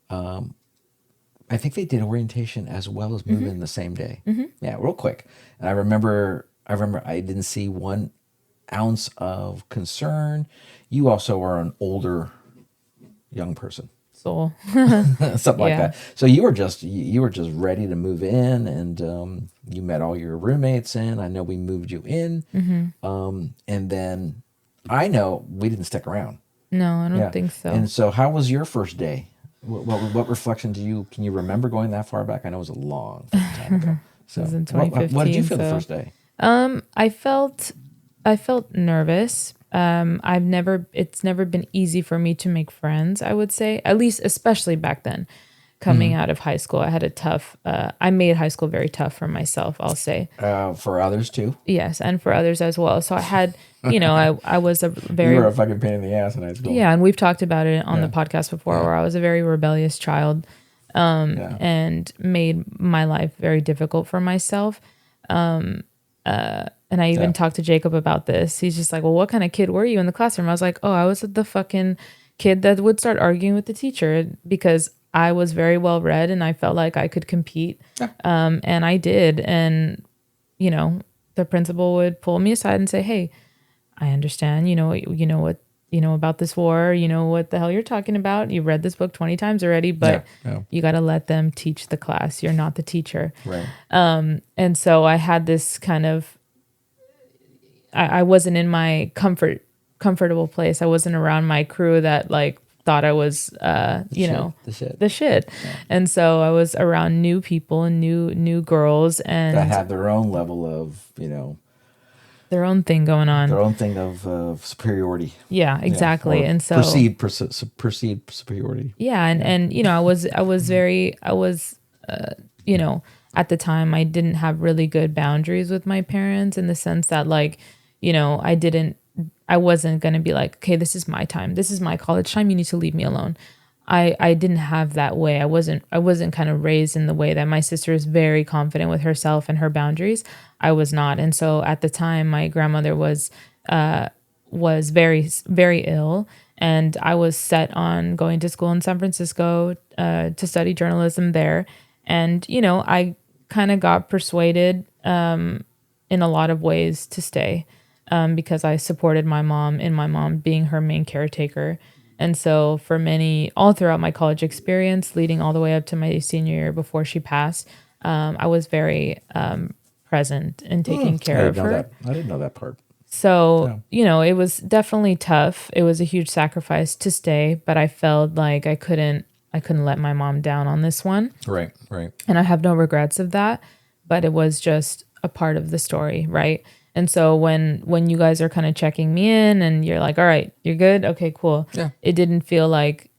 I think they did orientation as well as moving the same day. Yeah, real quick. And I remember I didn't see 1 ounce of concern. You also are an older young person. so Something like Yeah. that. So you were just ready to move in, and you met all your roommates in. I know we moved you in, and then I know we didn't stick around. No, I don't think so. And so, how was your first day? What reflection can you remember going that far back? I know it was a long time ago. So, was in what did you 2015, feel the so- first day? I felt nervous. It's never been easy for me to make friends, I would say, at least, especially back then, coming out of high school. I made high school very tough for myself, I'll say. For others too. Yes. And for others as well. So I had, I was a very, You were a fucking pain in the ass in high school. yeah. And we've talked about it on the Yeah. podcast before, Yeah. where I was a very rebellious child, Yeah. and made my life very difficult for myself. And I even talked to Jacob about this. He's just like, well, what kind of kid were you in the classroom? I was like, oh, I was the fucking kid that would start arguing with the teacher because I was very well read and I felt like I could compete. And I did. And, the principal would pull me aside and say, hey, I understand, about this war, what the hell you're talking about. You've read this book 20 times already, but you got to let them teach the class. You're not the teacher. Right. And so I had this kind of, I wasn't in my comfortable place. I wasn't around my crew that like thought I was, the shit. Yeah. And so I was around new people and new girls and That had their own level of, their own thing going on. their own thing of superiority. Yeah, exactly. Or And so perceived superiority. yeah, and I was at the time I didn't have really good boundaries with my parents in the sense that like, I wasn't going to be like, okay, this is my time. This is my college time. You need to leave me alone. I didn't have that way. I wasn't kind of raised in the way that my sister is very confident with herself and her boundaries. I was not. And so at the time my grandmother was very, very ill. And I was set on going to school in San Francisco to study journalism there. And, I kind of got persuaded in a lot of ways to stay because I supported my mom in my mom being her main caretaker. And so for all throughout my college experience, leading all the way up to my senior year before she passed, I was very present in taking care of her. I didn't know that part. So, it was definitely tough. It was a huge sacrifice to stay, but I felt like I couldn't let my mom down on this one. Right. And I have no regrets of that, but it was just a part of the story, right? And so when you guys are kind of checking me in and you're like, all right, you're good? Okay, cool. Yeah. It didn't feel like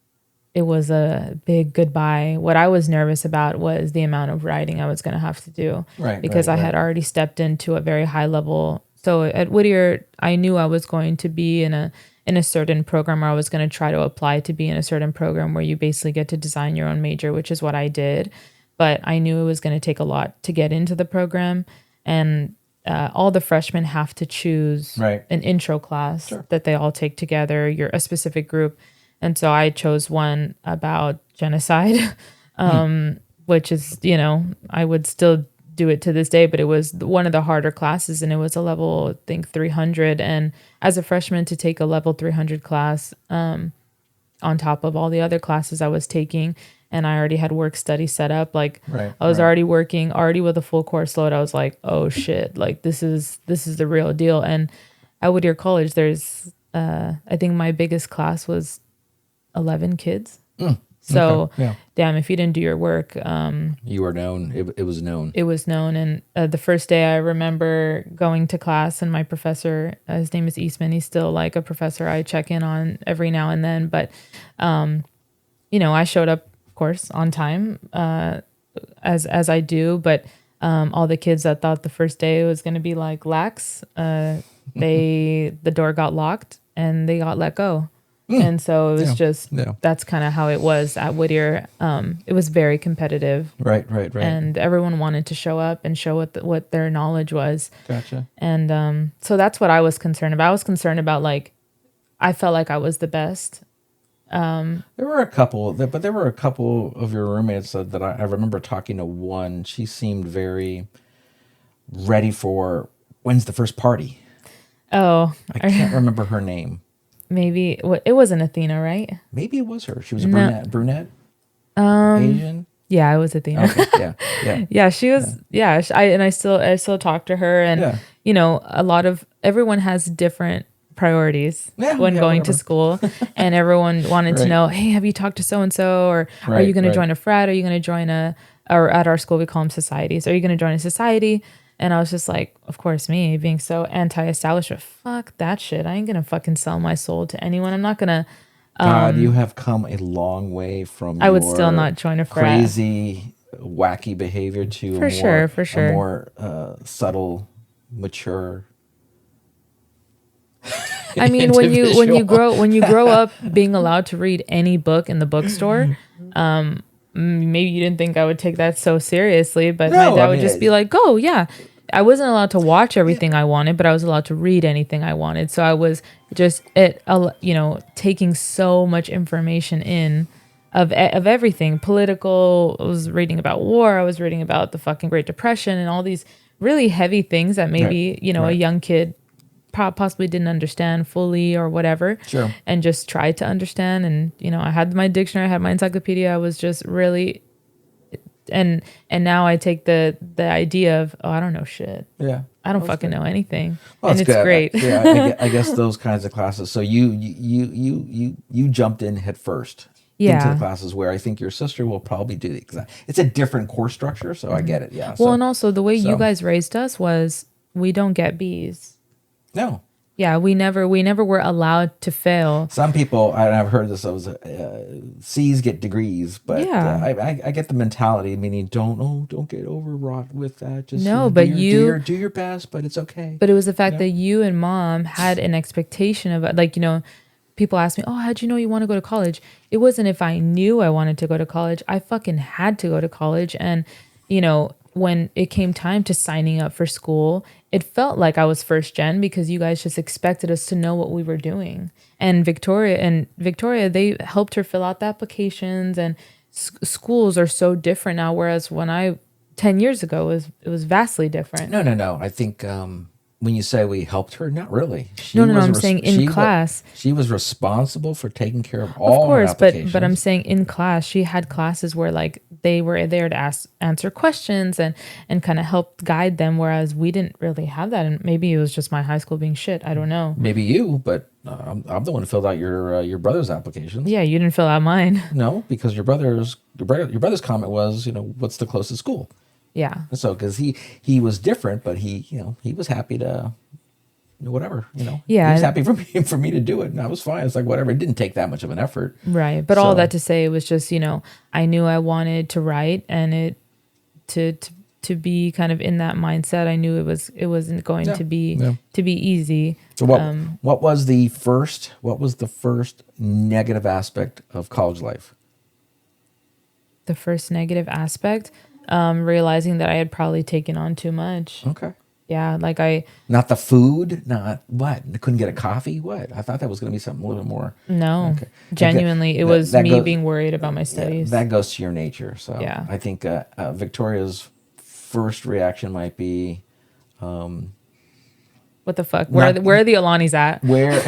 it was a big goodbye. What I was nervous about was the amount of writing I was going to have to do. Right. Because I had already stepped into a very high level. So at Whittier, I knew I was going to be in a certain program, or I was going to try to apply to be in a certain program where you basically get to design your own major, which is what I did. But I knew it was going to take a lot to get into the program. And all the freshmen have to choose Right. an intro class Sure. that they all take together. You're a specific group, and so I chose one about genocide, which is I would still do it to this day, but it was one of the harder classes, and it was a level I think 300. And as a freshman, to take a level 300 class on top of all the other classes I was taking, and I already had work study set up. Like Right, I was right. already working, already with a full course load. I was like, oh shit, like this is the real deal. And at Whittier College, there's I think my biggest class was 11 kids. So Okay, yeah. damn, if you didn't do your work, You were known. It was known. it was known. And the first day I remember going to class, and my professor, his name is Eastman, he's still like a professor I check in on every now and then. But, I showed up, of course, on time, as I do. But all the kids that thought the first day was going to be like lax, the door got locked and they got let go. And so it was that's kind of how it was at Whittier. It was very competitive. Right. And everyone wanted to show up and show what their knowledge was. Gotcha. And so that's what I was concerned about. I was concerned about, like, I felt like I was the best. There were a couple of your roommates that I remember talking to one. She seemed very ready for when's the first party. Oh, I can't remember her name. maybe it wasn't Athena, right? Maybe it was her. She was a No. brunette, Asian. Yeah, it was Athena. Okay, yeah. Yeah, she was. Yeah, I still talk to her, and a lot of everyone has different priorities when going to school, and everyone wanted to know, hey, have you talked to so and so, or are you going to join a frat? Are you going to join or at our school we call them societies? Are you going to join a society? And I was just like, of course, me being so anti-establishment, fuck that shit. I ain't gonna fucking sell my soul to anyone. I'm not gonna. God, you have come a long way from I would still not join a frat. Crazy, wacky behavior to For sure. a more subtle, mature. I mean, when you grow up being allowed to read any book in the bookstore, maybe you didn't think I would take that so seriously, but my dad would just be like, "Go, yeah." I wasn't allowed to watch everything I wanted, but I was allowed to read anything I wanted. So I was just taking so much information in of everything political. I was reading about war. I was reading about the fucking Great Depression and all these really heavy things that maybe a young kid possibly didn't understand fully or whatever. Sure. And just tried to understand. And I had my dictionary, I had my encyclopedia. I was just really. And now I take the idea of, I don't know shit. Yeah. I don't fucking know anything. Well, and it's good. great. Yeah, I guess those kinds of classes. So you jumped in head first into the classes where I think your sister will probably do the exact. It's a different course structure, so I get it. Yeah. Well, and also the way you guys raised us was we don't get B's. No. Yeah, we never were allowed to fail. Some people, I've heard this, C's get degrees, but I get the mentality, meaning don't get overwrought with that. Just but do your best, but it's okay. But it was the fact that you and mom had an expectation of, like, people ask me, oh, how'd you know you want to go to college? It wasn't if I knew I wanted to go to college. I fucking had to go to college. And, when it came time to signing up for school, it felt like I was first gen because you guys just expected us to know what we were doing. And Victoria, they helped her fill out the applications, and schools are so different now. Whereas 10 years ago, it was vastly different. No. I think when you say we helped her, not really. No. I'm saying in class. She was responsible for taking care of all her applications. but I'm saying in class, she had classes where, like, they were there to answer questions and kind of help guide them, whereas we didn't really have that. And maybe it was just my high school being shit. I don't know. Maybe you, but I'm the one who filled out your brother's applications. Yeah, you didn't fill out mine. No, because your brother's comment was, what's the closest school? Yeah. So because he was different, but he was happy to whatever, Yeah. He was happy for me to do it, and I was fine. It's like whatever. It didn't take that much of an effort. Right. But all that to say, it was just, I knew I wanted to write, and it to be kind of in that mindset. I knew it wasn't going to be easy. So what was the first negative aspect of college life? The first negative aspect, realizing that I had probably taken on too much. Okay. Yeah, Not the food, not what? I couldn't get a coffee. What? I thought that was going to be something a little bit more. no, Okay, okay. genuinely, it That was that me goes. being worried about my Yeah, studies. that goes to your nature. So Yeah. I think Victoria's first reaction might be What the fuck? not Where are the Alanis at? where.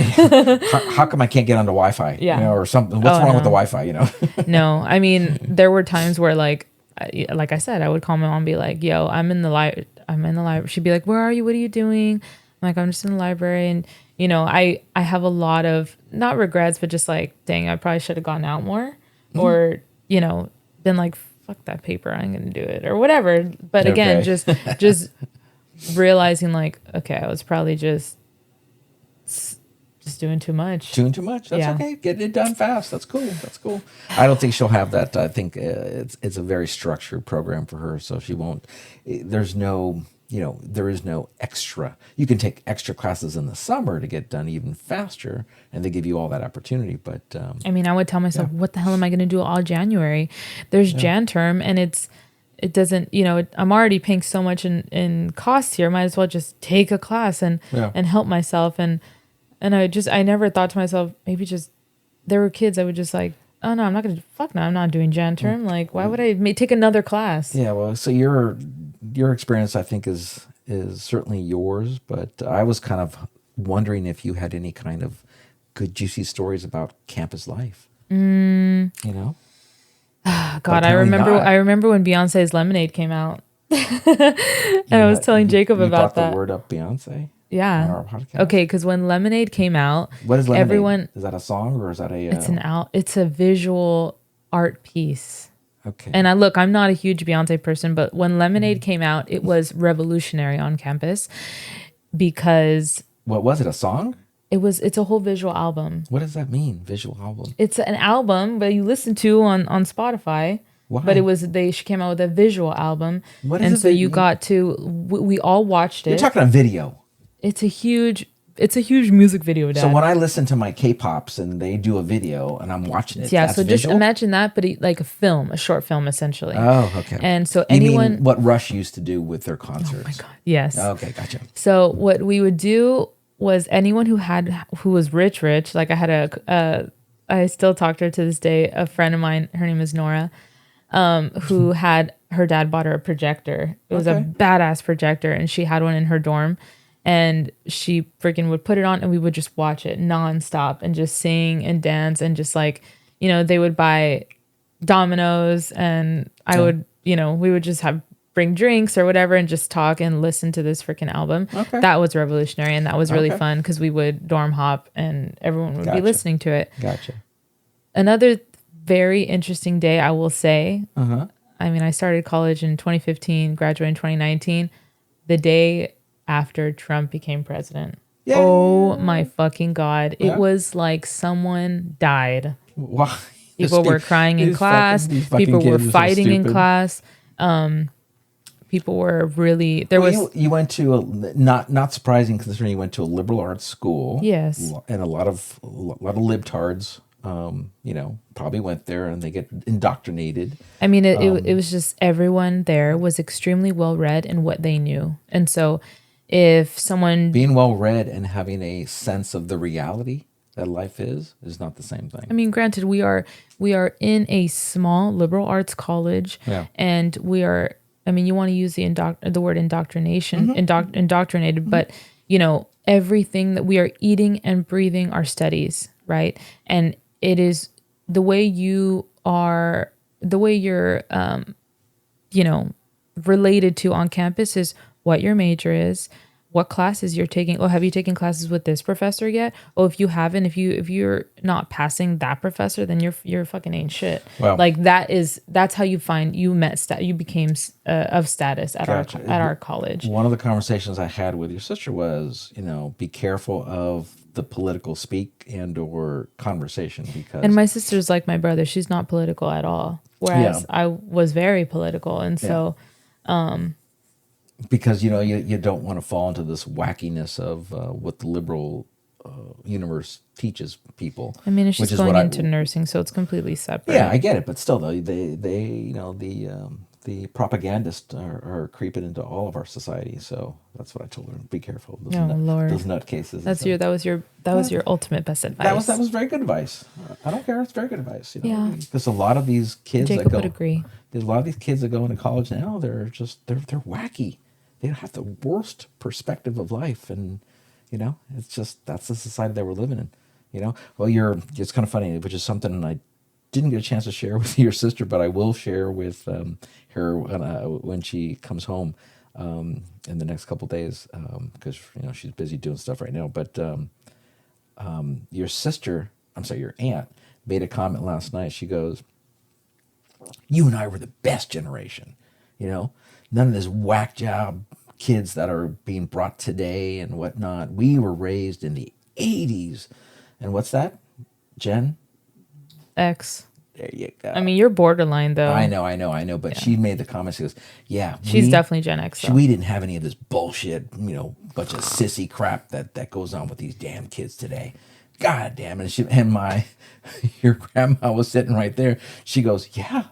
How come I can't get onto Wi-Fi? Yeah. Or something. What's Oh wrong with the no. Wi-Fi? No, I mean, there were times where like I said, I would call my mom and be like, "Yo, I'm in the library." She'd be like, "Where are you? What are you doing?" I'm like, "I'm just in the library." And I have a lot of not regrets, but just like, dang, I probably should have gone out more, or been like, "Fuck that paper, I'm gonna do it," or whatever. But again, Okay. just realizing like, okay, I was probably just doing too much. Doing too much. That's Yeah. okay. Getting it done fast. That's cool. That's cool. I don't think she'll have that. I think it's a very structured program for her, so she won't. There's no, there is no extra. You can take extra classes in the summer to get done even faster, and they give you all that opportunity. But I mean, I would tell myself, yeah. what the hell am I going to do all January? There's Jan term, and it doesn't, I'm already paying so much in costs here. Might as well just take a class and Yeah. help myself. And I never thought to myself, maybe just, there were kids I would just like, oh no, I'm not going to, fuck no, I'm not doing Jan term. Like, why would I take another class? Yeah, well, so your experience, I think, is certainly yours. But I was kind of wondering if you had any kind of good, juicy stories about campus life. You know. God, apparently not. I remember when Beyonce's Lemonade came out. And I was telling Jacob You about brought the that. word up, Beyonce, on Yeah. our podcast. Okay, because when Lemonade came out, What is Lemonade? everyone, Is that a song or is that a? it's a visual art piece. Okay. And I'm not a huge Beyonce person, but when Lemonade came out, it was revolutionary on campus because What was it? A song? it's a whole visual album. What does that mean? Visual album. It's an album that you listen to on Spotify. Why? But she came out with a visual album. What is and it so that you got to, we all watched You're it. talking on video. It's a huge music video, Dad. So when I listen to my K-pops and they do a video and I'm watching it, Yeah, that's so just visual? imagine that, but like a short film, essentially. Oh, okay. And so You anyone, mean what Rush used to do with their concerts? yes. Okay, gotcha. So what we would do was anyone who was rich, like I had I still talk to her to this day, a friend of mine, her name is Nora, who had, her dad bought her a projector. It was a badass projector, and she had one in her dorm. And she freaking would put it on and we would just watch it nonstop and just sing and dance and just like, they would buy dominoes and I would, we would just bring drinks or whatever and just talk and listen to this freaking album. Okay. That was revolutionary and that was really Okay. fun because we would dorm hop and everyone would be Gotcha. listening to it. Gotcha. Another very interesting day, I will say. Uh-huh. I mean, I started college in 2015, graduated in 2019. The day after Trump became president. Yay. Oh my fucking God. Yeah. It was like someone died. Why? People were crying in class. These fucking People were kids are so fighting in stupid. class. People were really, there Well, was, you went to not surprising considering you went to a liberal arts school. Yes. And a lot of libtards, probably went there and they get indoctrinated. I mean, it was just everyone there was extremely well read in what they knew. And so if someone, Being well read and having a sense of the reality that life is not the same thing. I mean, granted, we are in a small liberal arts college, Yeah. and we are. I mean, you want to use the word indoctrination, indoctrinated, but everything that we are eating and breathing are studies, right? And it is the way you're, related to on campus is what your major is, what classes you're taking. Oh, have you taken classes with this professor yet? Oh, if you haven't, if you're not passing that professor, then you're fucking ain't shit. Well, like that's how you became of status at Gotcha. our college. One of the conversations I had with your sister was, be careful of the political speak and or conversation because And my sister's like my brother; she's not political at all, whereas Yeah. I was very political, and so. because you don't want to fall into this wackiness of what the liberal universe teaches people. I mean, it's which just is going what into nursing, so it's completely separate. Yeah, I get it, but still, though, they the propagandists are creeping into all of our society. So that's what I told her. Be careful. Oh Lord, Those nutcases. that was your ultimate best advice. That was very good advice. I don't care. It's very good advice. Yeah. Because a lot of these kids Jacob would agree. There's a lot of these kids that go into college now. They're wacky. They have the worst perspective of life, and it's just that's the society that we're living in. Well, it's kind of funny, which is something I didn't get a chance to share with your sister, but I will share with her when she comes home in the next couple days, because she's busy doing stuff right now. But your sister, your aunt, made a comment last night. She goes, "You and I were the best generation. None of this whack job kids that are being brought today and whatnot. We were raised in the '80s, and what's that, Gen X." There you go. I mean, you're borderline though. I know. But she made the comment. She goes, "Yeah, she's definitely Gen X. We didn't have any of this bullshit, bunch of sissy crap that goes on with these damn kids today. God damn it!" Your grandma was sitting right there. She goes, "Yeah,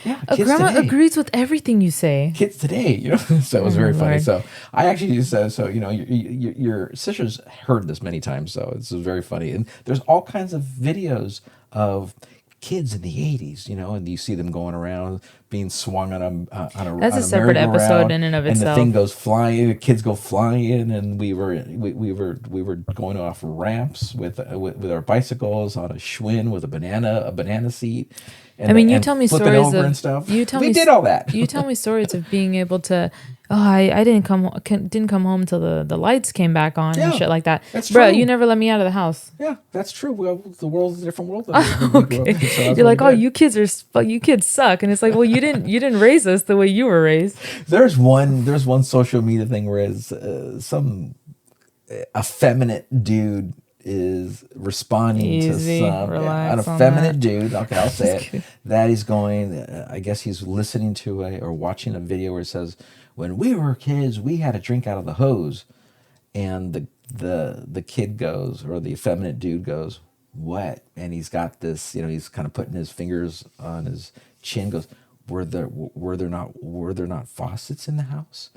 grandma today agrees with everything you say. Kids today, So it was very funny. So I actually just said, your sister's heard this many times, so this is very funny. And there's all kinds of videos of kids in the '80s, and you see them going around being swung on a that's a separate episode in and of itself. And the thing goes flying, the kids go flying, and we were going off ramps with our bicycles on a Schwinn with a banana seat. You tell me stories of stuff. we did all that. You tell me stories of being able to. Oh, I didn't come home until the lights came back on and shit like that. That's Bro, true. you never let me out of the house. Yeah, that's true. Well, the world's a different world. Okay. So you're like, oh, you kids suck, and it's like, well, you didn't raise us the way you were raised. There's one social media thing where it's some effeminate dude is responding to an effeminate dude. Okay, I'll say it. That he's going. I guess he's listening to or watching a video where it says, "When we were kids, we had to drink out of the hose," and the kid goes, or the effeminate dude goes, "What?" And he's got this. He's kind of putting his fingers on his chin. Goes, "Were there not faucets in the house?"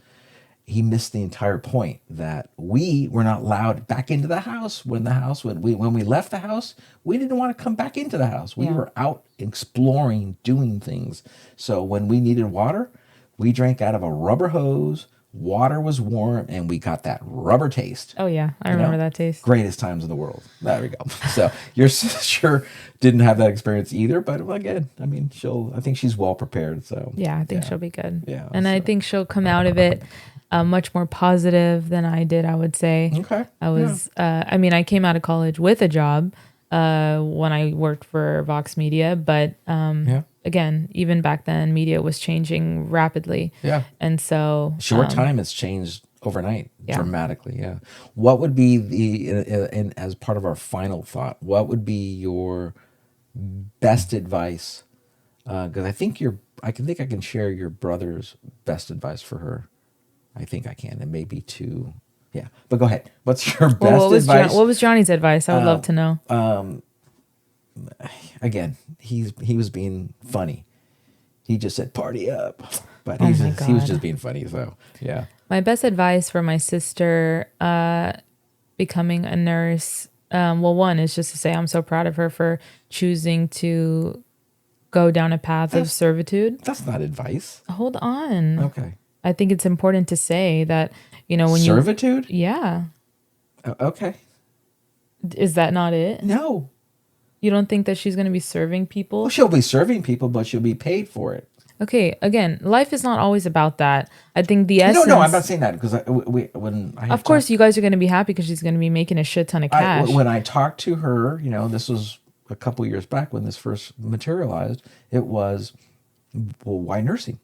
He missed the entire point that we were not allowed back into the house when we left the house. We didn't want to come back into the house. We were out exploring, doing things. So when we needed water, we drank out of a rubber hose. Water was warm, and we got that rubber taste. Oh yeah, I remember that taste. Greatest times in the world. There we go. So your sister didn't have that experience either, but again, I think she's well prepared. So yeah, I think she'll be good. Yeah, and I think she'll come out of it much more positive than I did, I would say. Okay. I came out of college with a job when I worked for Vox Media, but again, even back then, media was changing rapidly. Yeah. And so short time has changed overnight dramatically. Yeah. What would be and as part of our final thought, what would be your best advice? Because I think I can share your brother's best advice for her. I think I can. It may be too. Yeah. But go ahead. What's your best advice? What was Johnny's advice? I would love to know. Again, he was being funny. He just said party up, but he was just being funny. So yeah. My best advice for my sister becoming a nurse. One is just to say I'm so proud of her for choosing to go down a path of servitude. That's not advice. Hold on. Okay. I think it's important to say that when servitude. Yeah. Okay. Is that not it? No. You don't think that she's going to be serving people? Well, she'll be serving people, but she'll be paid for it. Okay. Again, life is not always about that. I think the essence. No, I'm not saying that because of course, you guys are going to be happy because she's going to be making a shit ton of cash. When I talked to her, this was a couple years back when this first materialized. It was, well, why nursing?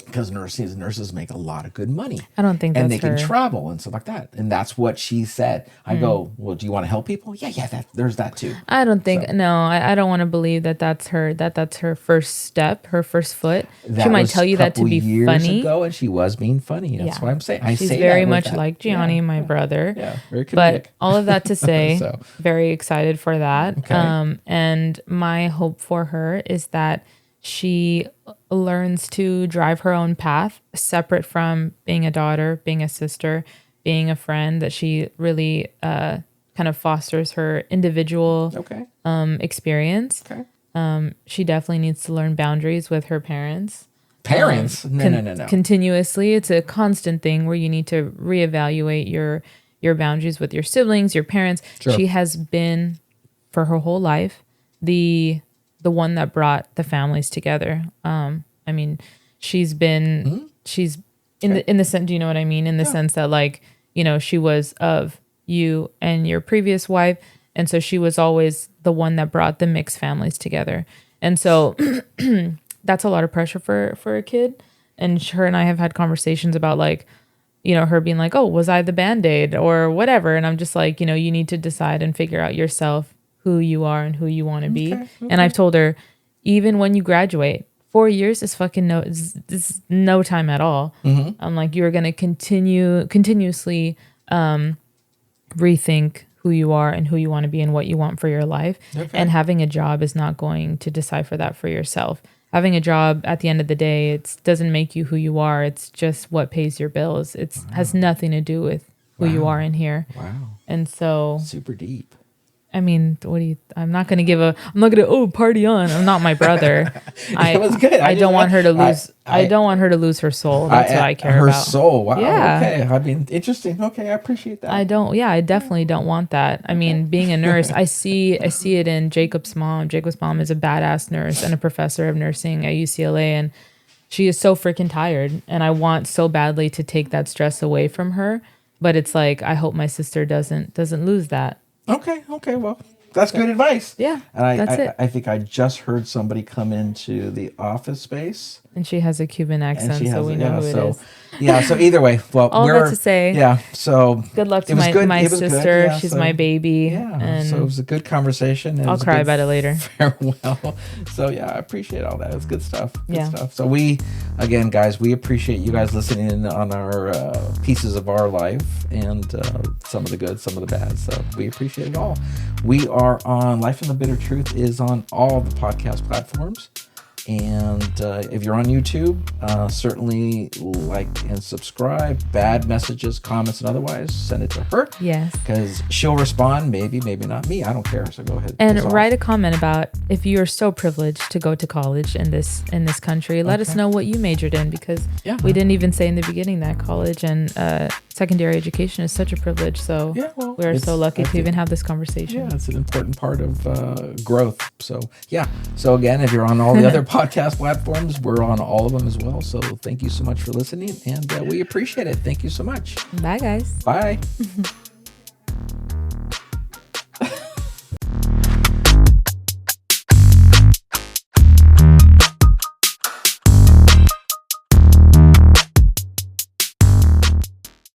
Because nurses make a lot of good money. I don't think that's and they can travel and stuff like that. And that's what she said. I go, well, do you want to help people? Yeah, there's that too. I don't think I don't want to believe that's her first step, her first foot. She might tell you that to be funny. Ago, and she was being funny. That's what I'm saying. She's very much like Gianni, my brother. Yeah, very comedic. But all of that to say, very excited for that. Okay. And my hope for her is that she learns to drive her own path separate from being a daughter, being a sister, being a friend, that she really kind of fosters her individual Okay. experience. Okay. She definitely needs to learn boundaries with her parents. Parents? No. Continuously. It's a constant thing where you need to reevaluate your boundaries with your siblings, your parents. Sure. She has been for her whole life the one that brought the families together. I mean, she's been she's in the sense, do you know what I mean? In the sense that, like, you know, she was of you and your previous wife, and so she was always the one that brought the mixed families together. And so that's a lot of pressure for a kid. And her and I have had conversations about, like, you know, her being like, oh, was I the Band-Aid or whatever? And I'm just like, you know, you need to decide and figure out yourself who you are and who you want to be. Okay. And I've told her, even when you graduate, 4 years is fucking is no time at all. I'm like, you're going to continuously rethink who you are and who you want to be and what you want for your life. Okay. And having a job is not going to decipher that for yourself. Having a job, at the end of the day, it doesn't make you who you are. It's just what pays your bills. It has nothing to do with who you are in here. Wow. And so, Super deep. I mean, I'm not going to party on. I'm not my brother. It was good. I don't want her to lose. I don't want her to lose her soul. That's what I care her about. Her soul. Wow. Yeah. Okay. I mean, interesting. Okay. I appreciate that. I definitely don't want that. I mean, being a nurse, I see it in Jacob's mom. Jacob's mom is a badass nurse and a professor of nursing at UCLA. And she is so freaking tired. And I want so badly to take that stress away from her. But it's like, I hope my sister doesn't lose that. Okay. Well, that's good advice. Yeah, And that's it. I think I just heard somebody come into the office space. And she has a Cuban accent, so we know who it is. Yeah, so either way, well, All that to say, yeah, so good luck to it was good. my It was sister. good. Yeah, She's so- my baby. Yeah, and so it was a good conversation. I'll cry about it later. Farewell. So yeah, I appreciate all that. It's good stuff. Good Yeah. stuff. So again, guys, we appreciate you guys listening in on our pieces of our life and some of the good, some of the bad. So we appreciate it all. We are on Life in the Bitter Truth is on all the podcast platforms. And if you're on YouTube, certainly like and subscribe. Bad messages, comments, and otherwise, send it to her. Yes. Because she'll respond. Maybe not me. I don't care. So go ahead. And write a comment about if you are so privileged to go to college in this country. Let us know what you majored in, because we didn't even say in the beginning that college and secondary education is such a privilege. So we are so lucky to even have this conversation. Yeah, it's an important part of growth. So yeah. So again, if you're on all the other podcast platforms, we're on all of them as well. So thank you so much for listening, and we appreciate it. Thank you so much. Bye, guys. Bye.